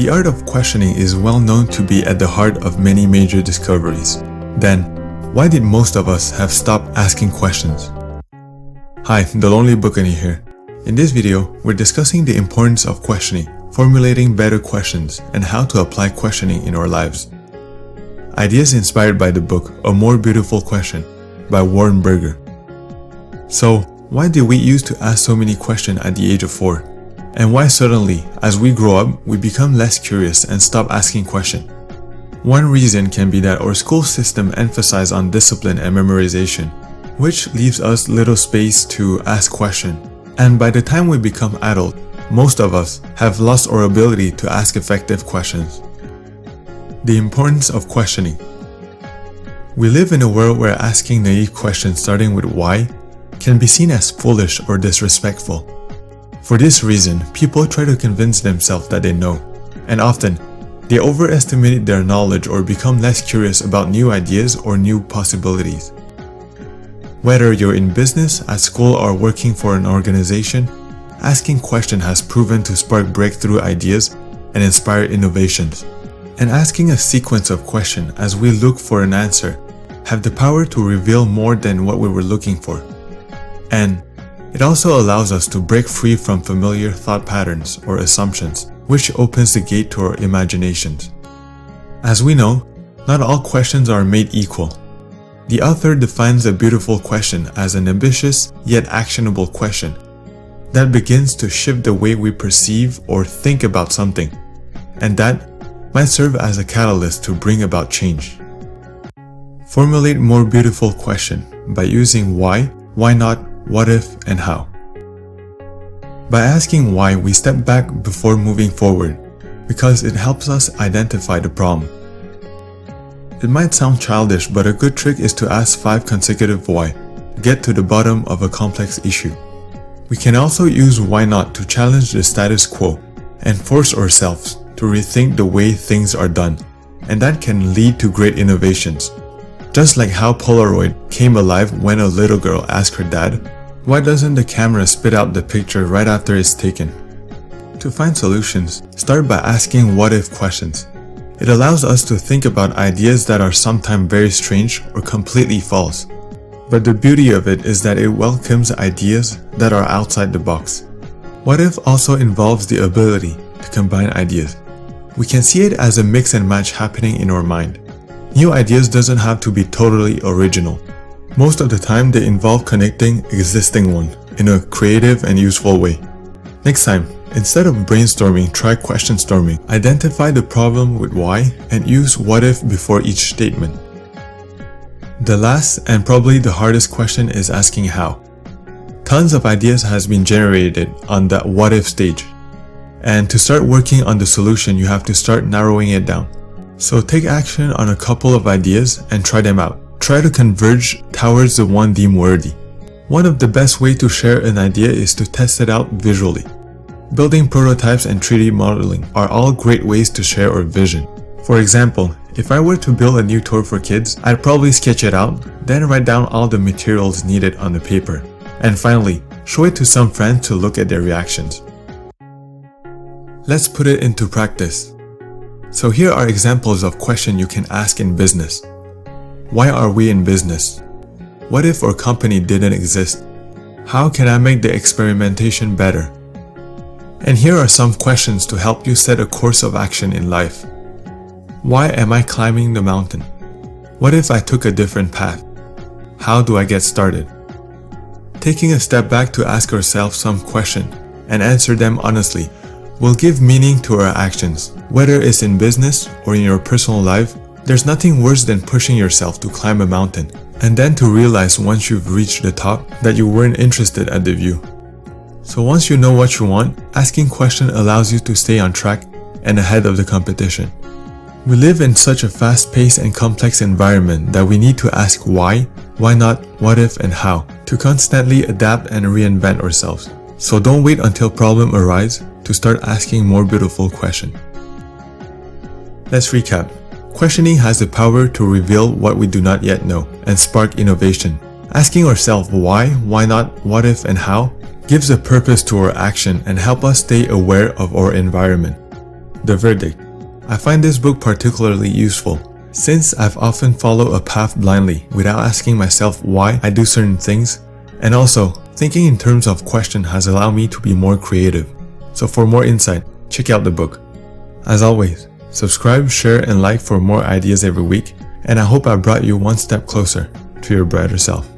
The art of questioning is well known to be at the heart of many major discoveries. Then, why did most of us have stopped asking questions? Hi, The Lonely Bookany here. In this video, we're discussing the importance of questioning, formulating better questions, and how to apply questioning in our lives. Ideas inspired by the book A More Beautiful Question by Berger. So, why did we used to ask so many questions at the age of 4? And why suddenly, as we grow up, we become less curious and stop asking questions? One reason can be that our school system emphasizes on discipline and memorization, which leaves us little space to ask questions. And by the time we become adult, most of us have lost our ability to ask effective questions. The importance of questioning. We live in a world where asking naive questions starting with why can be seen as foolish or disrespectful. For this reason, people try to convince themselves that they know, and often, they overestimate their knowledge or become less curious about new ideas or new possibilities. Whether you're in business, at school, or working for an organization, asking questions has proven to spark breakthrough ideas and inspire innovations. And asking a sequence of questions as we look for an answer have the power to reveal more than what we were looking for. And it also allows us to break free from familiar thought patterns or assumptions, which opens the gate to our imaginations. As we know, not all questions are made equal. The author defines a beautiful question as an ambitious yet actionable question that begins to shift the way we perceive or think about something, and that might serve as a catalyst to bring about change. Formulate more beautiful questions by using why not, what if, and how. By asking why, we step back before moving forward because it helps us identify the problem. It might sound childish, but a good trick is to ask 5 consecutive why to get to the bottom of a complex issue. We can also use why not to challenge the status quo and force ourselves to rethink the way things are done, and that can lead to great innovations. Just like how Polaroid came alive when a little girl asked her dad, "Why doesn't the camera spit out the picture right after it's taken?" To find solutions, start by asking what-if questions. It allows us to think about ideas that are sometimes very strange or completely false. But the beauty of it is that it welcomes ideas that are outside the box. What if also involves the ability to combine ideas. We can see it as a mix and match happening in our mind. New ideas doesn't have to be totally original. Most of the time they involve connecting existing ones in a creative and useful way. Next time, instead of brainstorming, try question storming. Identify the problem with why and use what if before each statement. The last and probably the hardest question is asking how. Tons of ideas has been generated on that what if stage. And to start working on the solution, you have to start narrowing it down. So take action on a couple of ideas and try them out. Try to converge towards the one deemed worthy. One of the best ways to share an idea is to test it out visually. Building prototypes and 3D modeling are all great ways to share our vision. For example, if I were to build a new toy for kids, I'd probably sketch it out, then write down all the materials needed on the paper. And finally, show it to some friends to look at their reactions. Let's put it into practice. So here are examples of questions you can ask in business. Why are we in business? What if our company didn't exist? How can I make the experimentation better? And here are some questions to help you set a course of action in life. Why am I climbing the mountain? What if I took a different path? How do I get started? Taking a step back to ask ourselves some questions and answer them honestly will give meaning to our actions. Whether it's in business or in your personal life, there's nothing worse than pushing yourself to climb a mountain and then to realize once you've reached the top that you weren't interested at the view. So once you know what you want, asking questions allows you to stay on track and ahead of the competition. We live in such a fast-paced and complex environment that we need to ask why not, what if, and how to constantly adapt and reinvent ourselves. So don't wait until problems arise to start asking more beautiful questions. Let's recap. Questioning has the power to reveal what we do not yet know and spark innovation. Asking ourselves why not, what if, and how gives a purpose to our action and help us stay aware of our environment. The verdict. I find this book particularly useful, since I've often followed a path blindly without asking myself why I do certain things, and also, thinking in terms of question has allowed me to be more creative. So for more insight, check out the book. As always, subscribe, share, and like for more ideas every week, and I hope I brought you one step closer to your brighter self.